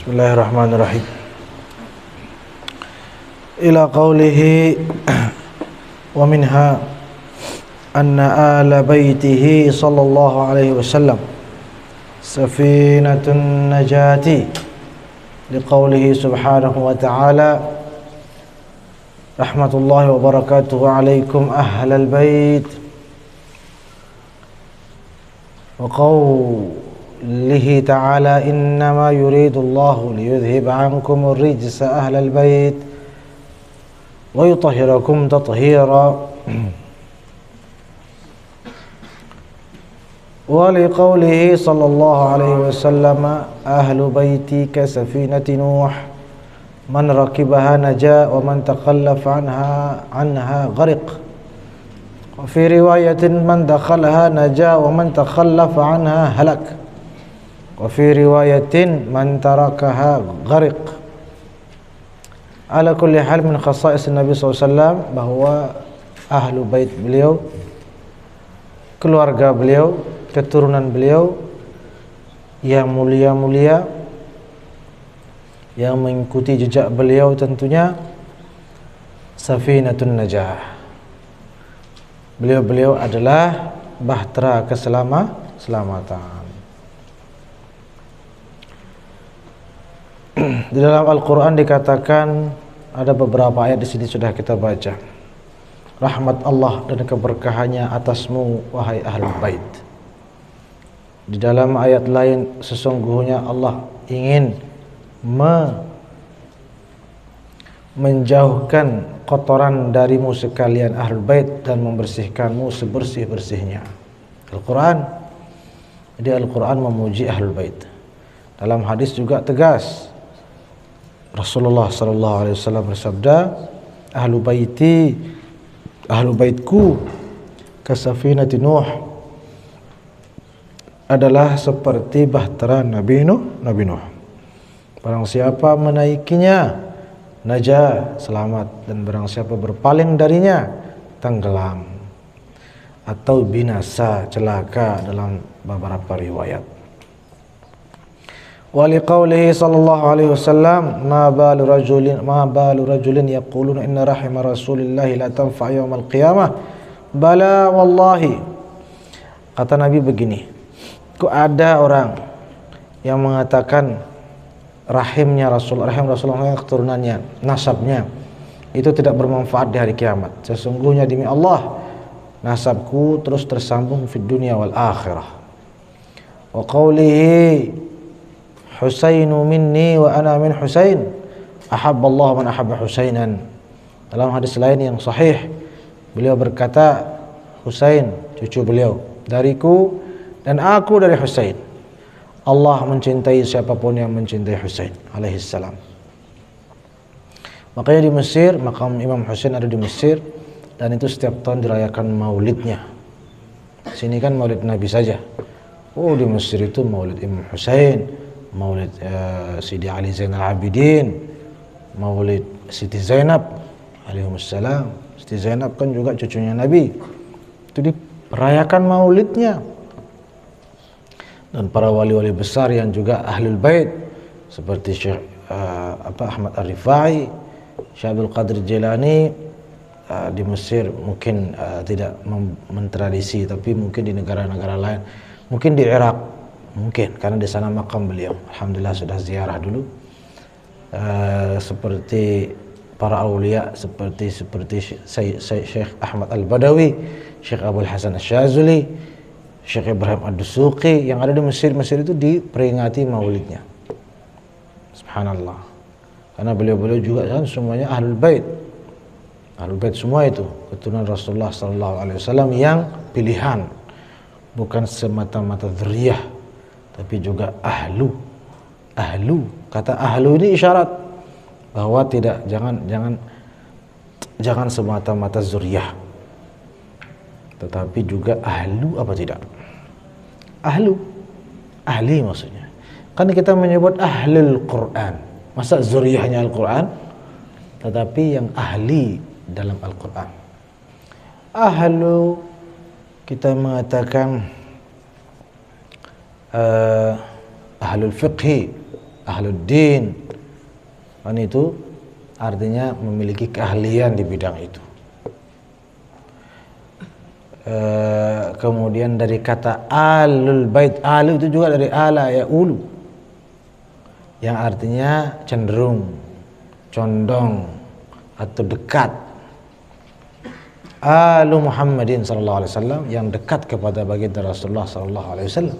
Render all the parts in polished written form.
Bismillahirrahmanirrahim. Ila qawlihi wa minha anna ala baitihi sallallahu alaihi wasallam safinatun najati liqawlihi subhanahu wa ta'ala rahmatullahi wa barakatuhu alaikum ahlal bait wa قوله تعالى إنما يريد الله ليذهب عنكم الرجس أهل البيت ويطهركم تطهيرا ولقوله صلى الله عليه وسلم أهل بيتي كسفينة نوح من ركبها نجا ومن تخلف عنها غرق وفي رواية من دخلها نجا ومن تخلف عنها هلك وفي رواية من تركها غرق. Ala kulli hal min khasais Nabi SAW bahwa ahlu bait beliau, keluarga beliau, keturunan beliau yang mulia-mulia, yang mengikuti jejak beliau tentunya safinatun najah. Beliau-beliau adalah bahtera keselamatan. Di dalam Al-Quran dikatakan, ada beberapa ayat di sini sudah kita baca. Rahmat Allah dan keberkahannya atasmu wahai ahlul bait. Di dalam ayat lain, sesungguhnya Allah ingin menjauhkan kotoran darimu sekalian ahlul bait dan membersihkanmu sebersih-bersihnya. Al-Quran. Jadi Al-Quran memuji ahlul bait. Dalam hadis juga tegas, Rasulullah sallallahu alaihi wasallam bersabda, ahlu baitku kasafinati Nuh, adalah seperti bahtera Nabi Nuh. Barang siapa menaikinya najah, selamat, dan barang siapa berpaling darinya tenggelam atau binasa, celaka dalam beberapa riwayat. Waliqaulihi sallallahu alaihi wasallam ma balu rajulin yaquluna inna rahima rasulillahi la tanfa yaumal qiyamah bala wallahi. Kata Nabi begini, kok ada orang yang mengatakan rahim Rasulullah, keturunannya, nasabnya itu tidak bermanfaat di hari kiamat. Sesungguhnya demi Allah, nasabku terus tersambung di dunia wal akhirah. Wa qaulihi Husainu minni wa ana min Husain ahabballahu man ahabba Husainan. Dalam hadis lain yang sahih, beliau berkata, Husain cucu beliau dariku dan aku dari Husain. Allah mencintai siapapun yang mencintai Husain alaihi salam. Makanya di Mesir, makam Imam Husain ada di Mesir, dan itu setiap tahun dirayakan maulidnya. Sini kan maulid Nabi saja. Oh, di Mesir itu maulid Imam Husain, maulid Sidi Ali Zainal Abidin, maulid Siti Zainab alaihissalam. Siti Zainab kan juga cucunya Nabi. Itu dirayakan maulidnya. Dan para wali-wali besar yang juga ahlul bait seperti Syekh Ahmad Ar-Rifai, Syekh Abdul Qadir Jilani, di Mesir mungkin tidak mentradisi, tapi mungkin di negara-negara lain, mungkin di Irak, mungkin karena di sana makam beliau. Alhamdulillah sudah ziarah dulu. Seperti para aulia seperti Syekh Ahmad Al-Badawi, Syekh Abdul Hasan Asy-Syadzili, Syekh Ibrahim Ad-Dusuqi yang ada di Mesir itu diperingati maulidnya. Subhanallah. Karena beliau-beliau juga kan semuanya ahlul bait. Ahlul bait semua itu keturunan Rasulullah sallallahu alaihi wasallam yang pilihan, bukan semata-mata dzurriyyah, tapi juga ahlu. Kata ahlu ini isyarat bahwa jangan semata-mata zuriyah, tetapi juga ahlu apa tidak? Ahli maksudnya. Kan kita menyebut ahlul Quran. Masa zuriyahnya Al-Quran? Tetapi yang ahli dalam Al-Quran. Ahlu kita mengatakan ahlul fiqhi, ahluddin. Kan itu artinya memiliki keahlian di bidang itu. Kemudian dari kata alul bait, alu itu juga dari ala ya ulu, yang artinya cenderung, condong atau dekat. Alu Muhammadin sallallahu alaihi wasallam, yang dekat kepada baginda Rasulullah sallallahu alaihi wasallam.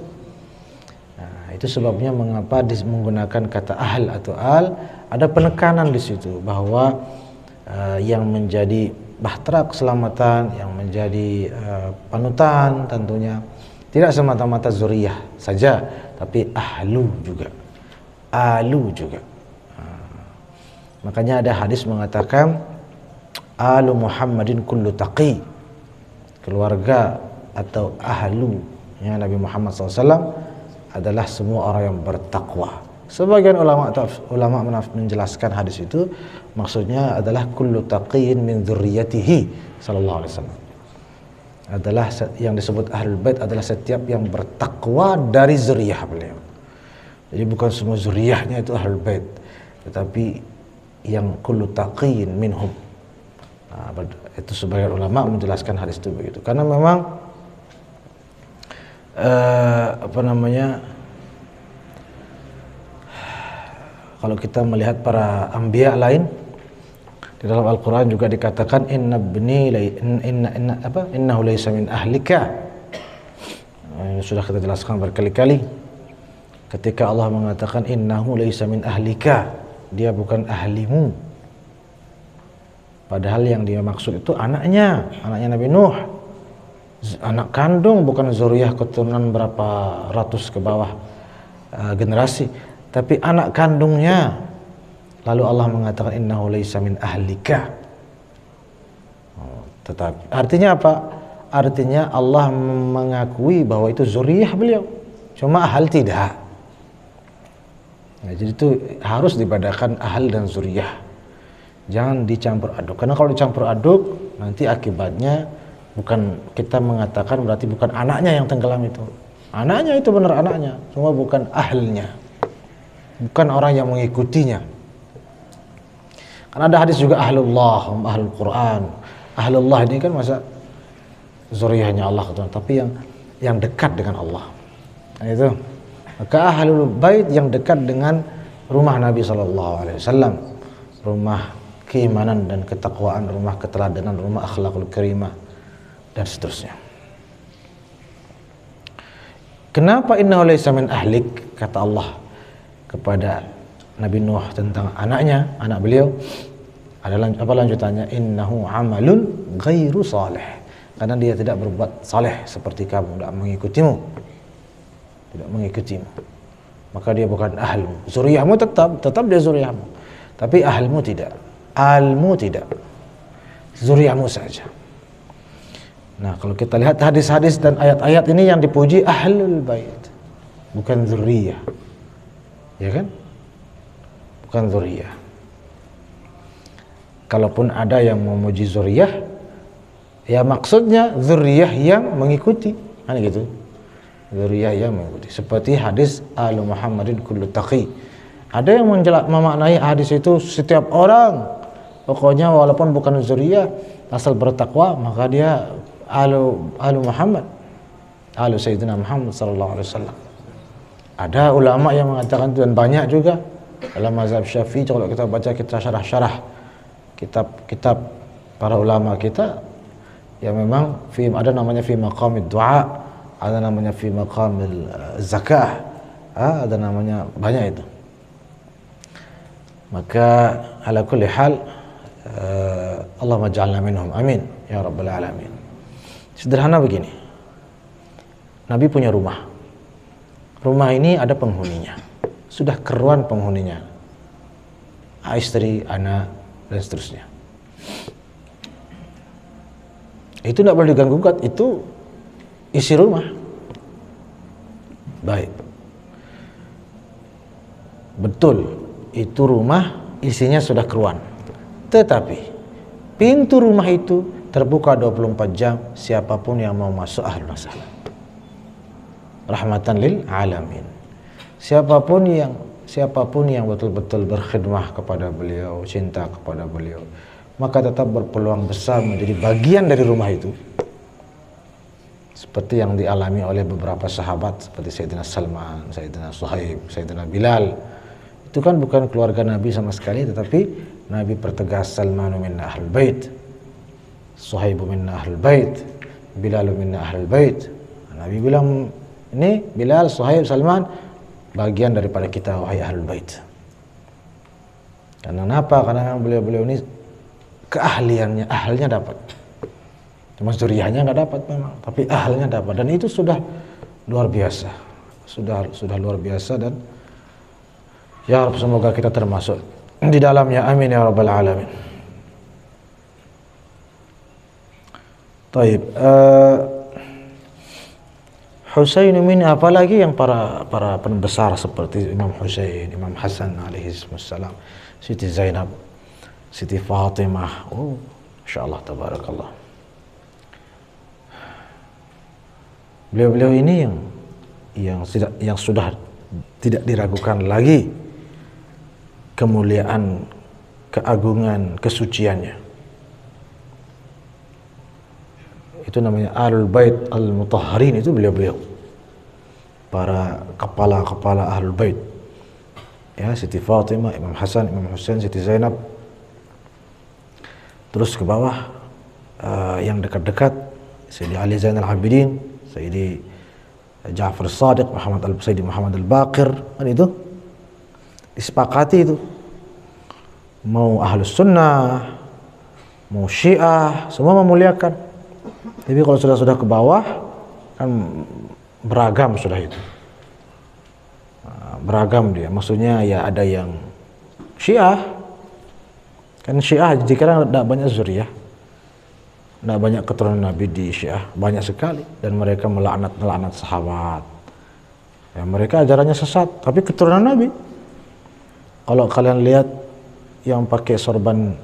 Nah, itu sebabnya mengapa menggunakan kata ahl atau al, ada penekanan di situ bahwa yang menjadi bahtera keselamatan, yang menjadi panutan tentunya tidak semata-mata zuriyah saja, tapi ahlu juga, alu juga. Makanya ada hadis mengatakan alu Muhammadin kullu taqi, keluarga atau ahlu ya Nabi Muhammad SAW adalah semua orang yang bertakwa. Sebagian ulama menjelaskan hadis itu maksudnya adalah kullu taqiyyin min dzurriyyatihi sallallahu alaihi wasallam. Adalah yang disebut ahlul bait adalah setiap yang bertakwa dari zuriyah beliau. Jadi bukan semua zuriyahnya itu ahlul bait, tetapi yang kullu taqiyyin minhum. Nah, itu sebagian ulama menjelaskan hadis itu begitu. Karena memang kalau kita melihat para anbiya lain di dalam Al-Qur'an juga dikatakan innahu laysa min ahlika. Sudah kita jelaskan berkali-kali ketika Allah mengatakan innahu laysa min ahlika, dia bukan ahlimu. Padahal yang dia maksud itu anaknya Nabi Nuh. Anak kandung, bukan zuriyah keturunan berapa ratus ke bawah generasi, tapi anak kandungnya. Lalu Allah mengatakan innahu laysa min ahlika. Tetapi artinya apa? Artinya Allah mengakui bahwa itu zuriyah beliau, cuma ahal tidak. Nah, jadi itu harus dibedakan ahal dan zuriyah. Jangan dicampur aduk. Karena kalau dicampur aduk nanti akibatnya bukan kita mengatakan berarti bukan anaknya yang tenggelam itu. Anaknya itu benar anaknya, cuma bukan ahlnya. Bukan orang yang mengikutinya. Karena ada hadis juga ahlullah, ahlul Quran. Ahlullah ini kan masa zuriyahnya Allah, tapi yang dekat dengan Allah. Nah, itu. Maka ahlul bait yang dekat dengan rumah Nabi SAW, rumah keimanan dan ketakwaan, rumah keteladanan, rumah akhlakul karimah dan seterusnya. Kenapa innahu laysa min ahlik, kata Allah kepada Nabi Nuh tentang anaknya, anak beliau? Adalah apa lanjutannya? Innahu amalun ghairu salih, karena dia tidak berbuat saleh seperti kamu, tidak mengikutimu. Maka dia bukan ahlmu. Zuriyahmu tetap dia zuriyahmu, tapi ahlmu tidak, almu tidak, zuriyahmu saja. Nah, kalau kita lihat hadis-hadis dan ayat-ayat ini yang dipuji ahlul bait, bukan zuriyah, ya kan? Bukan zuriyah. Kalaupun ada yang memuji zuriyah, ya maksudnya zuriyah yang mengikuti, kan gitu. Zuriyah yang mengikuti. Seperti hadis alu Muhammadin kullu taqi. Ada yang memaknai hadis itu setiap orang, pokoknya walaupun bukan zuriyah, asal bertakwa, maka dia alu Muhammad, alu Sayyidina Muhammad sallallahu alaihi wasallam. Ada ulama yang mengatakan itu, dan banyak juga dalam mazhab Syafi'i. Kalau kita baca kita syarah-syarah kitab para ulama kita, ya memang ada namanya fi maqamid du'a, ada namanya fi maqamil zakah, ada namanya banyak itu. Maka ala kulli hal Allahumma ja'alna minhum, amin ya rabbal alamin. Sederhana begini, Nabi punya rumah. Rumah ini ada penghuninya, sudah keruan penghuninya, istri, anak, dan seterusnya. Itu tidak boleh diganggu-gugat, itu isi rumah. Baik, betul, itu rumah isinya sudah keruan, tetapi pintu rumah itu terbuka 24 jam, siapapun yang mau masuk ahlan wa sahlan. Rahmatan lil alamin. Siapapun yang siapapun yang betul-betul berkhidmah kepada beliau, cinta kepada beliau, maka tetap berpeluang besar menjadi bagian dari rumah itu. Seperti yang dialami oleh beberapa sahabat seperti Sayyidina Salman, Sayyidina Suhaib, Sayyidina Bilal. Itu kan bukan keluarga Nabi sama sekali, tetapi Nabi pertegas Salmanu minna ahlul bait, Suhaibu minna ahlul bait, Bilalu minna ahlul bait. Nabi bilang, ini Bilal, Suhaib, Salman bagian daripada kita wahai ahlul bait. Karena apa? Karena beliau-beliau ini keahliannya, ahlnya dapat. Cuma zuriyahnya nggak dapat memang, tapi ahlnya dapat, dan itu sudah luar biasa, sudah luar biasa. Dan ya Rabb, semoga kita termasuk di dalamnya, amin ya rabbal alamin. Taib, Husain min, apalagi yang para pembesar seperti Imam Husain, Imam Hasan alaihi wassalam, Siti Zainab, Siti Fatimah, oh insyaallah tabarakallah. Beliau-beliau ini yang sudah tidak diragukan lagi kemuliaan, keagungan, kesuciannya. Itu namanya Ahlul Bait Al-Mutahharin, itu beliau-beliau. Para kepala-kepala Ahlul Bait. Ya, Siti Fatimah, Imam Hasan, Imam Husain, Siti Zainab. Terus ke bawah yang dekat-dekat Sayyidi Ali Zainal Abidin, Sayyidi Ja'far Shadiq, Sayyidi Muhammad Al-Baqir, kan itu disepakati itu. Mau Ahlus Sunnah, mau Syiah, semua memuliakan. Tapi kalau sudah ke bawah kan beragam sudah itu. Beragam dia, maksudnya ya ada yang Syiah. Kan Syiah dikira tidak banyak zuriyah. Tidak banyak keturunan Nabi di Syiah, banyak sekali, dan mereka melaknat sahabat. Ya, mereka ajarannya sesat, tapi keturunan Nabi. Kalau kalian lihat yang pakai sorban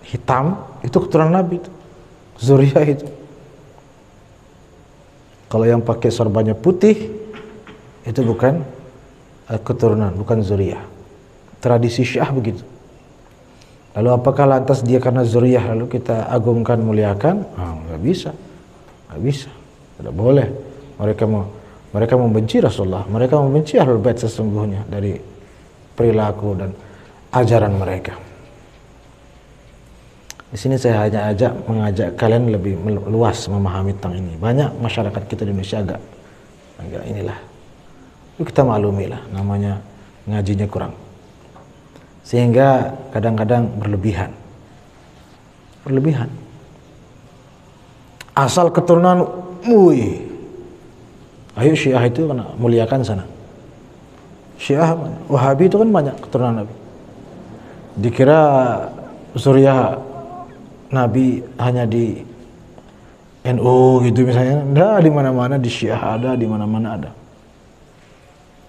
hitam, itu keturunan Nabi, itu zuriyah itu. Kalau yang pakai sorbannya putih, itu bukan keturunan, bukan zuriyah. Tradisi Syiah begitu. Lalu apakah lantas dia karena zuriyah lalu kita agungkan, muliakan? Nggak bisa, tidak boleh. Mereka membenci Rasulullah, mereka membenci Ahlul Bait sesungguhnya dari perilaku dan ajaran mereka. Di sini saya hanya mengajak kalian lebih luas memahami tentang ini. Banyak masyarakat kita di Indonesia agak inilah. Itu kita maklumi lah, namanya ngajinya kurang. Sehingga kadang-kadang berlebihan. Asal keturunan, ayo Syiah itu kan muliakan sana. Syiah, Wahabi itu kan banyak keturunan Nabi. Dikira zuriyah Nabi hanya di NU gitu misalnya. Ada di mana-mana, di Syiah ada, di mana-mana ada.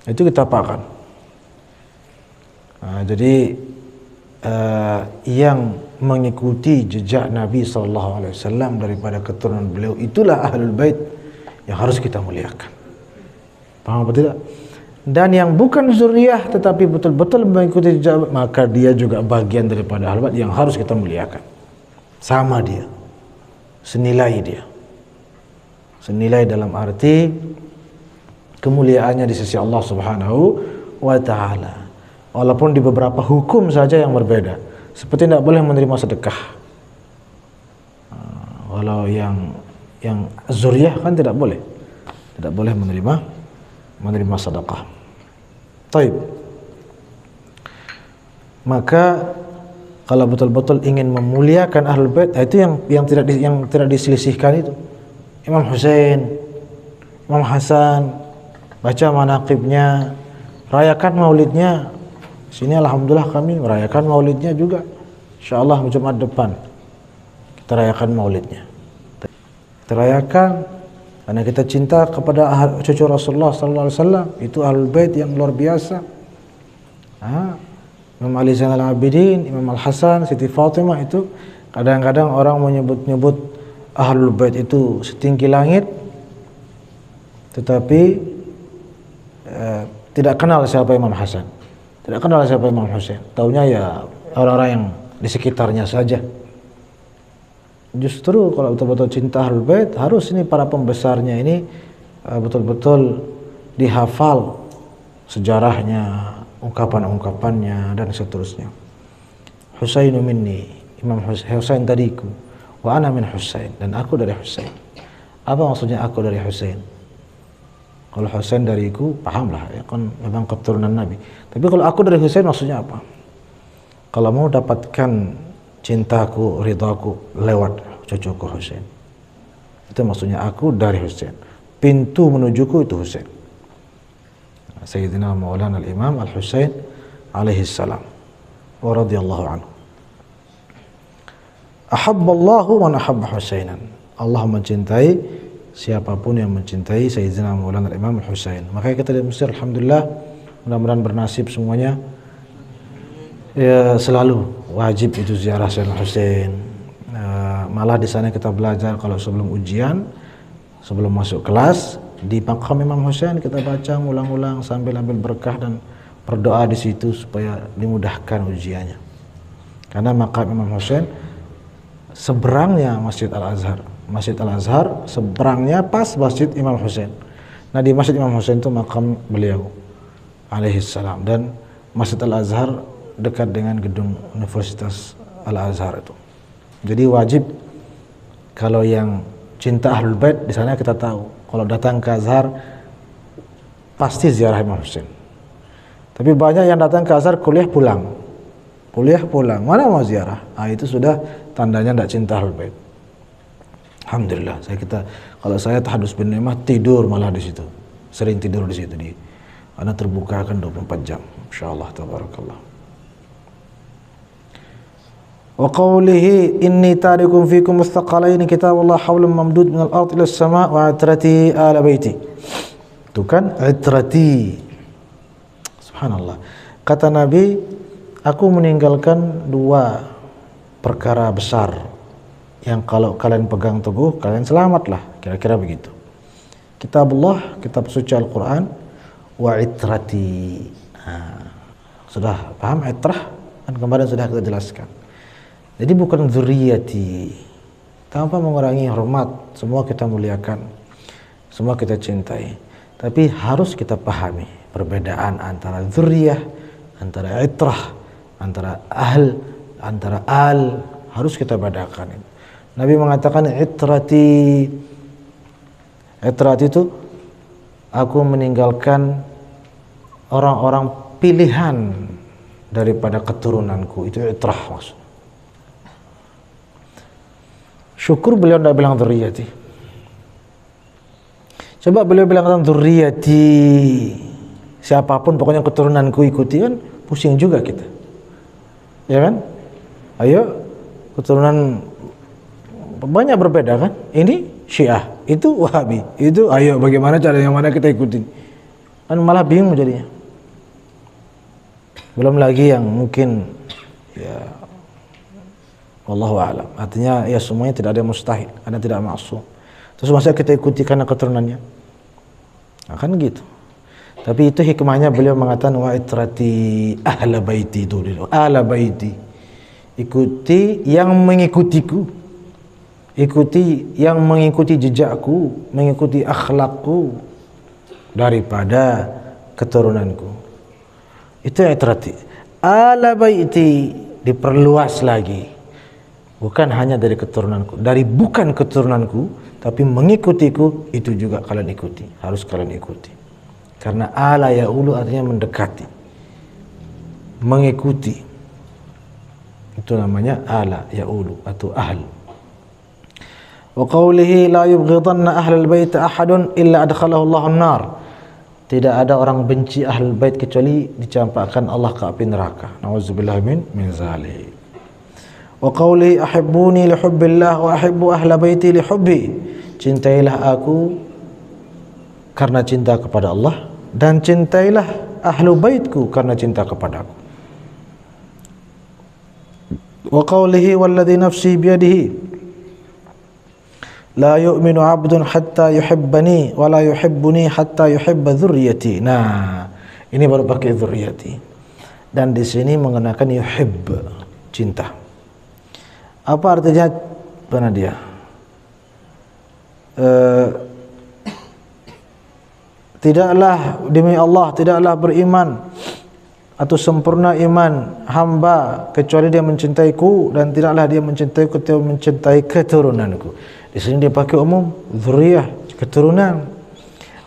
Itu kita apakan. Jadi yang mengikuti jejak Nabi SAW daripada keturunan beliau, itulah Ahlul Bait yang harus kita muliakan. Paham apa tidak? Dan yang bukan zuriyah tetapi betul-betul mengikuti jejak, maka dia juga bagian daripada Ahlul Bait yang harus kita muliakan. Sama dia, senilai dia, senilai dalam arti kemuliaannya di sisi Allah Subhanahu wa Ta'ala. Walaupun di beberapa hukum saja yang berbeda, seperti tidak boleh menerima sedekah. Walau yang zuriyah kan tidak boleh menerima sedekah. Taib. Maka kalau betul-betul ingin memuliakan Ahlul Bait, itu yang tidak diselisihkan itu. Imam Husain, Imam Hasan, baca manaqibnya, rayakan maulidnya. Sini alhamdulillah kami merayakan maulidnya juga. Insyaallah Jumat depan kita rayakan maulidnya. Kita rayakan karena kita cinta kepada cucu Rasulullah sallallahu alaihi wasallam. Itu Ahlul Bait yang luar biasa. Imam Ali Zainal Abidin, Imam Al Hasan, Siti Fatimah, itu kadang-kadang orang menyebut Ahlul Bait itu setinggi langit, tetapi tidak kenal siapa Imam Hasan. Tidak kenal siapa Imam Husain. Taunya ya orang-orang yang di sekitarnya saja. Justru kalau betul-betul cinta Ahlul Bait, harus ini para pembesarnya ini betul-betul dihafal sejarahnya, ungkapan-ungkapannya dan seterusnya. Husainu minni, Imam Husain dariku, wa ana min Husain, dan aku dari Husain. Apa maksudnya aku dari Husain? Kalau Husain dariku, pahamlah ya, kan memang keturunan Nabi. Tapi kalau aku dari Husain maksudnya apa? Kalau mau dapatkan cintaku, ridhaku lewat cucuku Husain. Itu maksudnya aku dari Husain. Pintu menujuku itu Husain. Sayyidina Maulana al-Imam al-Husain alaihi salam wa radhiyallahu anhu. Ahabballahu man ahabba Husainan. Allah mencintai siapapun yang mencintai Sayyidina Maulana al-Imam al-Husain. Makanya kita di Mesir, alhamdulillah, mudah-mudahan bernasib semuanya ya, selalu wajib itu ziarah Sayyidina Husain. Malah di sana kita belajar kalau sebelum ujian, sebelum masuk kelas, di makam Imam Husain kita baca ulang-ulang sambil ambil berkah dan berdoa di situ supaya dimudahkan ujiannya. Karena makam Imam Husain seberangnya Masjid Al-Azhar. Masjid Al-Azhar seberangnya pas Masjid Imam Husain. Nah, di Masjid Imam Husain itu makam beliau alaihi salam, dan Masjid Al-Azhar dekat dengan gedung Universitas Al-Azhar itu. Jadi wajib kalau yang cinta Ahlul Bait di sana kita tahu. Kalau datang ke Azhar pasti ziarah Imam Husain. Tapi banyak yang datang ke Azhar kuliah pulang. Kuliah pulang, mana mau ziarah? Itu sudah tandanya tidak cinta Ahlul Bait. Alhamdulillah, kalau saya tahadus bin Ni'mah tidur malah di situ. Sering tidur di situ karena terbuka kan 24 jam. Insyaallah tabarakallah. Wa qawlihi inni tarikum fikum mustaqalaini kitabullah hawlum mamdud minal ard ila as-sama' wa atrati ala baiti. Itu kan atrati. Subhanallah. Kata Nabi, aku meninggalkan dua perkara besar yang kalau kalian pegang teguh kalian selamatlah, kira-kira begitu. Kitabullah, kitab suci Al-Quran, wa itrati. Sudah paham itrah? Kan kemarin sudah kita jelaskan. Jadi bukan dzurriyyati, tanpa mengurangi hormat, semua kita muliakan, semua kita cintai. Tapi harus kita pahami perbedaan antara dzurriyyah, antara itrah, antara ahl, antara al, harus kita bedakan. Nabi mengatakan itrati. Itrati itu aku meninggalkan orang-orang pilihan daripada keturunanku, itu itrah maksud. Syukur beliau tidak bilang dzurriyyati. Coba beliau bilang dzurriyyati, siapapun pokoknya keturunanku ikuti, kan pusing juga kita. Ya kan? Ayo, keturunan banyak berbeda kan? Ini Syiah, itu Wahabi, itu ayo bagaimana cara yang mana kita ikutin? Kan malah bingung jadinya. Belum lagi yang mungkin ya wallahu a'lam. Artinya ya semuanya tidak ada yang mustahil, ada tidak maksum. Terus masa kita ikuti karena keturunannya? Nah, kan gitu. Tapi itu hikmahnya beliau mengatakan wa itrati ahla baiti dulu. Ahla baiti. Ikuti yang mengikutiku. Ikuti yang mengikuti jejakku, mengikuti akhlakku daripada keturunanku. Itu itrati. Ahla baiti diperluas lagi. Bukan hanya dari keturunanku, dari bukan keturunanku, tapi mengikutiku, itu juga kalian ikuti, harus kalian ikuti. Karena ala ya'ulu artinya mendekati, mengikuti. Itu namanya ala ya'ulu atau ahl. Wa qawlihi la yubghidanna ahlal bait ahadun illa adkhalahu Allahu an-nar. Tidak ada orang benci ahlul bait kecuali dicampakkan Allah ke api neraka. Nauzubillah min zalik. Wa qawli ahibbuni li hubbillah wa ahibbu ahla baiti li hubbi. Cintailah aku karena cinta kepada Allah, dan cintailah ahlu baitku karena cinta kepadaku. Wa qawlihi walladhi nafsi biyadihi la yu'minu 'abdun hatta yuhibbani wa la yuhibbuni hatta yuhibba dzurriyyati. Nah, ini baru pakai dzurriyyati. Dan di sini mengenakan yuhibb, cinta. Apa artinya mana dia? Tidaklah demi Allah, tidaklah beriman atau sempurna iman hamba kecuali dia mencintaiku, dan tidaklah dia mencintaiku kecuali mencintai keturunanku. Di sini dia pakai umum dzurriyyah, keturunan.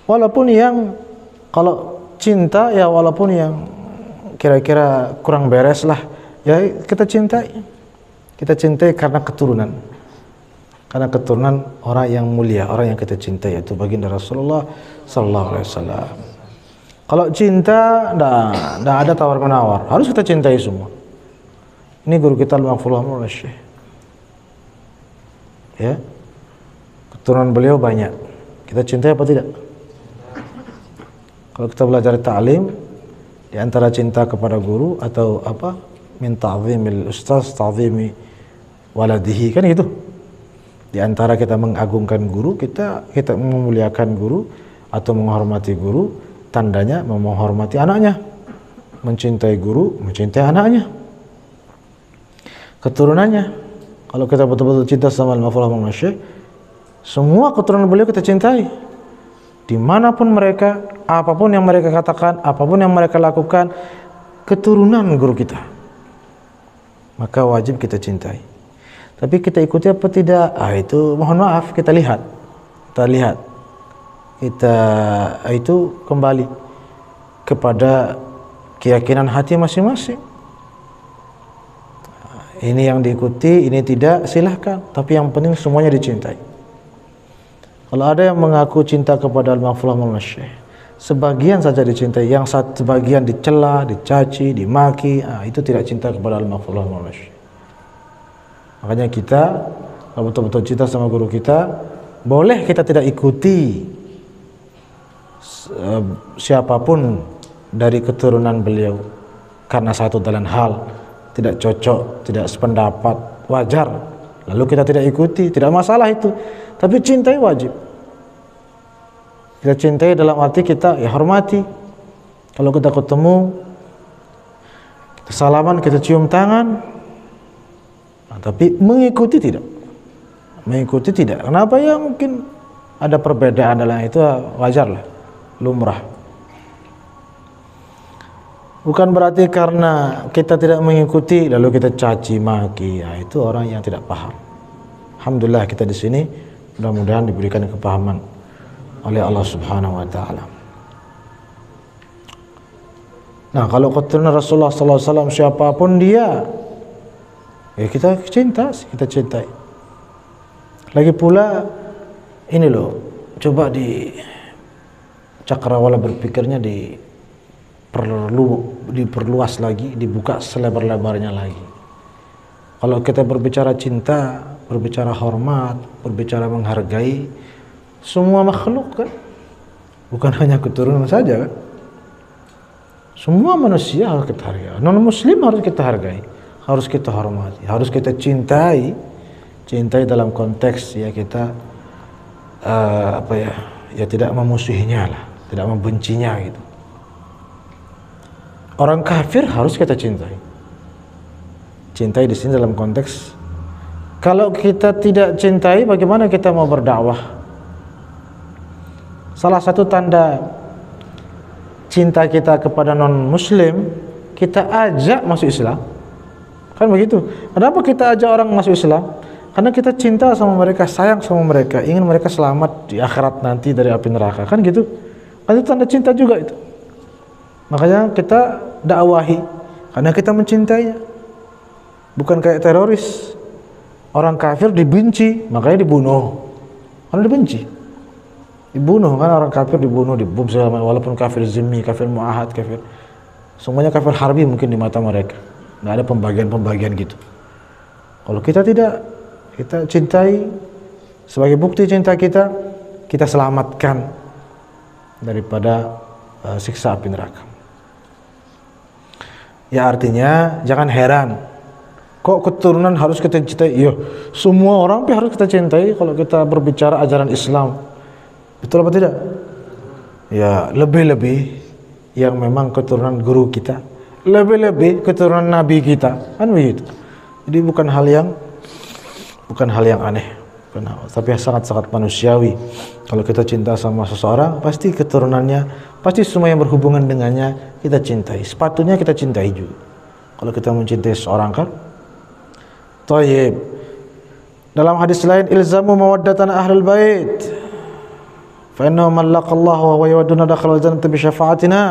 Walaupun yang kalau cinta ya walaupun yang kira-kira kurang beres lah, ya kita cintai. Kita cintai karena keturunan. Karena keturunan orang yang mulia, orang yang kita cintai, yaitu baginda Rasulullah sallallahu alaihi wasallam. Kalau cinta enggak ada tawar-menawar, harus kita cintai semua. Ini guru kita Al-Maghfurullah Syekh. Ya. Keturunan beliau banyak. Kita cintai apa tidak? Kalau kita belajar ta'lim, di antara cinta kepada guru atau apa? Min ta'zimil ustaz ta'zimi waladihi, kan gitu. Di antara kita mengagungkan guru, kita memuliakan guru atau menghormati guru, tandanya menghormati anaknya. Mencintai guru, mencintai anaknya. Keturunannya. Kalau kita betul-betul cinta sama Al-Maghfurullah Syekh, semua keturunan beliau kita cintai. Dimanapun mereka, apapun yang mereka katakan, apapun yang mereka lakukan, keturunan guru kita, maka wajib kita cintai. Tapi kita ikuti apa tidak? Itu mohon maaf, kita lihat. Kita itu kembali kepada keyakinan hati masing-masing. Ini yang diikuti, ini tidak, silahkan. Tapi yang penting semuanya dicintai. Kalau ada yang mengaku cinta kepada Al-Maghfurullah Syekh, sebagian saja dicintai, yang sebagian dicela, dicaci, dimaki, itu tidak cinta kepada Al-Maghfurullah Syekh. Makanya kita kalau betul-betul cinta sama guru kita, boleh kita tidak ikuti siapapun dari keturunan beliau karena satu dan hal tidak cocok, tidak sependapat, wajar. Lalu kita tidak ikuti, tidak masalah itu. Tapi cintai wajib. Kita cintai dalam arti kita ya hormati. Kalau kita ketemu, kita salaman, kita cium tangan. Tapi mengikuti tidak. Mengikuti tidak. Kenapa? Ya mungkin ada perbedaan dalam itu, wajar lah, lumrah. Bukan berarti karena kita tidak mengikuti lalu kita caci maki. Ya, itu orang yang tidak paham. Alhamdulillah kita di sini mudah-mudahan diberikan kepahaman oleh Allah Subhanahu wa taala. Nah, kalau keturunan Rasulullah sallallahu alaihi wasallam siapapun dia, ya kita cinta, kita cintai. Lagi pula ini loh, coba di cakrawala berpikirnya diperluas lagi, dibuka selebar-lebarnya lagi. Kalau kita berbicara cinta, berbicara hormat, berbicara menghargai semua makhluk kan, bukan hanya keturunan saja kan. Semua manusia harus kita hargai, non muslim harus kita hargai, harus kita hormati, harus kita cintai. Cintai dalam konteks ya kita ya tidak memusuhinya lah, tidak membencinya gitu. Orang kafir harus kita cintai. Cintai di sini dalam konteks kalau kita tidak cintai, bagaimana kita mau berdakwah? Salah satu tanda cinta kita kepada non muslim, kita ajak masuk Islam. Kan begitu. Kenapa kita ajak orang masuk Islam? Karena kita cinta sama mereka, sayang sama mereka, ingin mereka selamat di akhirat nanti dari api neraka. Kan gitu. Kan itu tanda cinta juga itu. Makanya kita dakwahi karena kita mencintainya. Bukan kayak teroris. Orang kafir dibenci, makanya dibunuh. Karena dibenci. Dibunuh kan, orang kafir dibunuh, dibom segala macam, walaupun kafir zimmi, kafir muahad, kafir. Semuanya kafir harbi mungkin di mata mereka. Enggak ada pembagian-pembagian gitu. Kalau kita tidak, kita cintai, sebagai bukti cinta kita, kita selamatkan daripada siksa api neraka. Ya artinya jangan heran, kok keturunan harus kita cintai? Iya, semua orang harus kita cintai kalau kita berbicara ajaran Islam. Betul apa tidak? Ya lebih-lebih yang memang keturunan guru kita, lebih-lebih keturunan Nabi kita, kan begitu. Jadi bukan hal yang aneh, tapi sangat-sangat manusiawi. Kalau kita cinta sama seseorang, pasti keturunannya, pasti semua yang berhubungan dengannya kita cintai. Sepatutnya kita cintai juga. Kalau kita mencintai seseorang kan. Thayyib. Dalam hadis lain, ilzamu mawaddatan ahlul bait. Fa innahu man laqallahu wa huwa yawadduna dakhala al-jannata bi syafa'atina.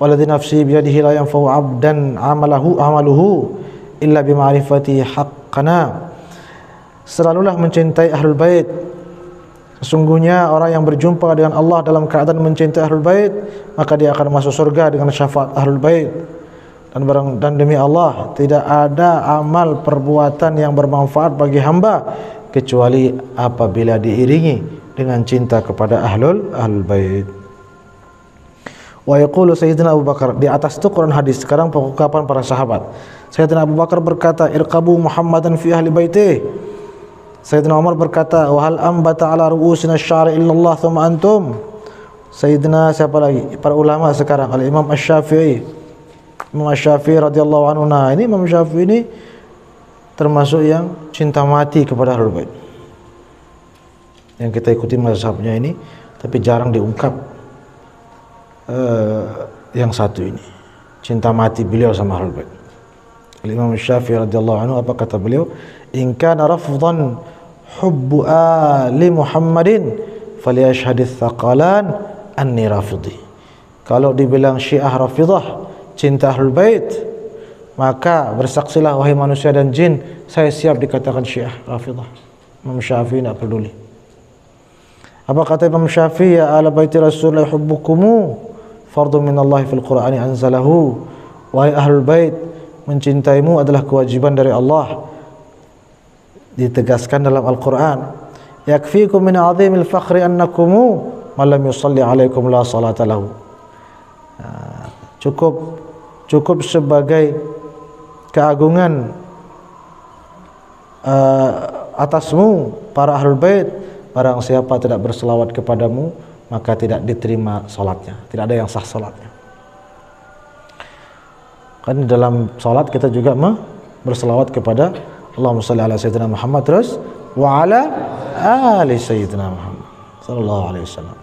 Walladzi nafsi bi yadihi la yanfa'u 'abdan 'amaluhu illa bi ma'rifati haqqana. Selalulah mencintai ahlul bait. Sesungguhnya orang yang berjumpa dengan Allah dalam keadaan mencintai ahlul bait, maka dia akan masuk surga dengan syafaat ahlul bait. Dan demi Allah, tidak ada amal perbuatan yang bermanfaat bagi hamba kecuali apabila diiringi dengan cinta kepada ahlul bait. Wa yaqulu Sayyidina Abu Bakar, di atas itu Quran hadis, sekarang pengucapan para sahabat. Sayyidina Abu Bakar berkata, irqabu Muhammadan fi ahli baitih. Sayyidina Umar berkata, wa hal ambata ala ru'usina asy-syari illallah thumma antum. Sayyidina siapa lagi? Para ulama sekarang, Al-Imam Asy-Syafi'i. Imam Asy-Syafi'i radhiyallahu anhu. Nah, ini Imam Syafi'i ini termasuk yang cinta mati kepada ahlul bait. Yang kita ikuti mazhabnya ini, tapi jarang diungkap yang satu ini. Cinta mati beliau sama ahlul bait. Imam Syafi'i radhiyallahu anhu, apa kata beliau? In kana rafdhan hubbu ali Muhammadin falyashhadits thaqalan anni rafidhi. Kalau dibilang Syiah Rafidah, cinta ahlul bait, maka bersaksilah wahai manusia dan jin, saya siap dikatakan Syiah Rafidah. Imam Syafi'i tidak peduli. Apa kata Imam Syafi'i? Ya ala baiti Rasulullah hubbukumu fardhu minallahi fil Qur'ani anzalahu. Wahai ahlul bait, mencintaimu adalah kewajiban dari Allah, ditegaskan dalam Al-Quran. Yakfikum min azimil fakhri annakumu man lam yusalli alaikum la salata lahu. Cukup sebagai keagungan atasmu para ahlul bait, barang siapa tidak berselawat kepadamu maka tidak diterima salatnya, tidak ada yang sah salatnya. Kan dalam salat kita juga berselawat kepada Allahumma shalli ala sayyidina Muhammad, terus wa ala ali sayyidina Muhammad sallallahu alaihi wasallam.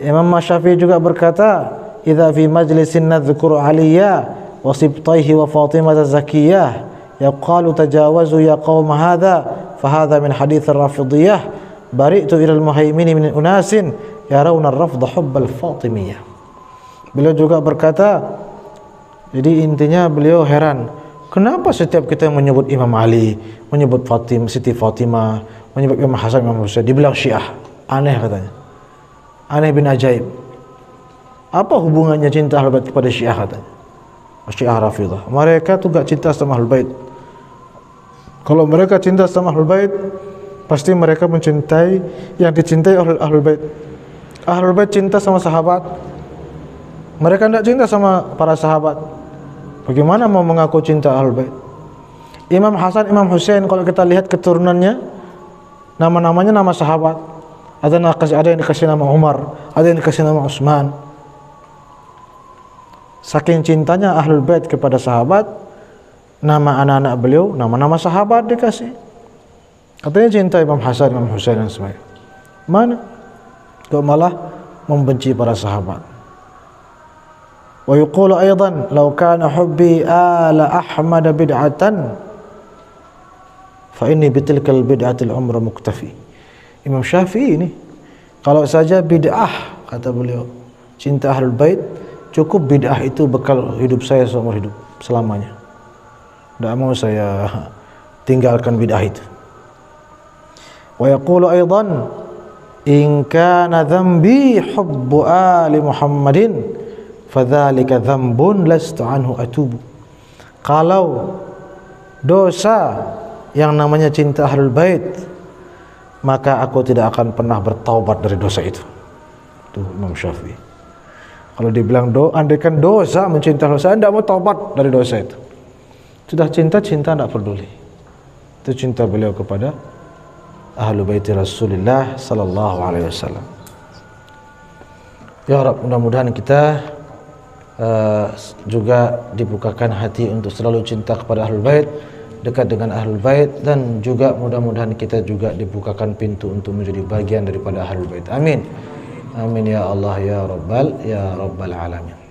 Imam Syafi'i juga berkata, idza fi majlisin nadhkuru aliyya wa sibtaihi wa fatimah az-zakiyyah yaqalu tajawazu ya qaum hadha fa hadha min hadits ar-rafidhiyyah bari'tu ila al-muhaimin min unasin yarawna ar-rafdha hubb al-fatimiyah. Beliau juga berkata, jadi intinya beliau heran, kenapa setiap kita menyebut Imam Ali, menyebut Siti Fatimah, menyebut Imam Hasan, Imam Husain, dibilang Syiah? Aneh katanya. Aneh bin ajaib. Apa hubungannya cinta ahlul bait kepada Syiah katanya? Syiah Rafidah. Mereka tuh gak cinta sama ahlul bait. Kalau mereka cinta sama ahlul bait, pasti mereka mencintai yang dicintai oleh ahlul bait. Ahlul bait cinta sama sahabat, mereka tidak cinta sama para sahabat. Bagaimana mau mengaku cinta ahlul bait? Imam Hasan, Imam Husain, kalau kita lihat keturunannya, nama-namanya nama sahabat. Ada yang dikasih nama Umar, ada yang dikasih nama Utsman. Saking cintanya ahlul bait kepada sahabat, nama anak-anak beliau, nama-nama sahabat dikasih. Katanya cinta Imam Hasan, Imam Husain dan sebagainya. Mana? Kok malah membenci para sahabat. Wa yuqulu aidan law kana hubbi ala Ahmad bid'atan fa inni bitilkal bid'atil umra muktafi. Imam Syafi'i ini, kalau saja bid'ah, kata beliau, cinta ahlul bait, cukup bid'ah itu bekal hidup saya seumur hidup selamanya. Tidak mau saya tinggalkan bid'ah itu. Wa yaqulu aidan in kana dhanbi hubbu ali Muhammadin fadzalika dzambun lastu anhu atubu. Kalau dosa yang namanya cinta ahlul bait, maka aku tidak akan pernah bertaubat dari dosa itu. Tuh Imam Syafi'i. Kalau dibilang andaikan dosa mencinta ahlul bait, saya tidak mau taubat dari dosa itu. Sudah cinta tidak peduli. Itu cinta beliau kepada ahlul bait Rasulullah sallallahu alaihi wasallam. Ya Rabb, mudah-mudahan kita juga dibukakan hati untuk selalu cinta kepada Ahlul Bait, dekat dengan Ahlul Bait, dan juga mudah-mudahan kita juga dibukakan pintu untuk menjadi bagian daripada Ahlul Bait. Amin. Amin ya Allah ya Rabbal alamin.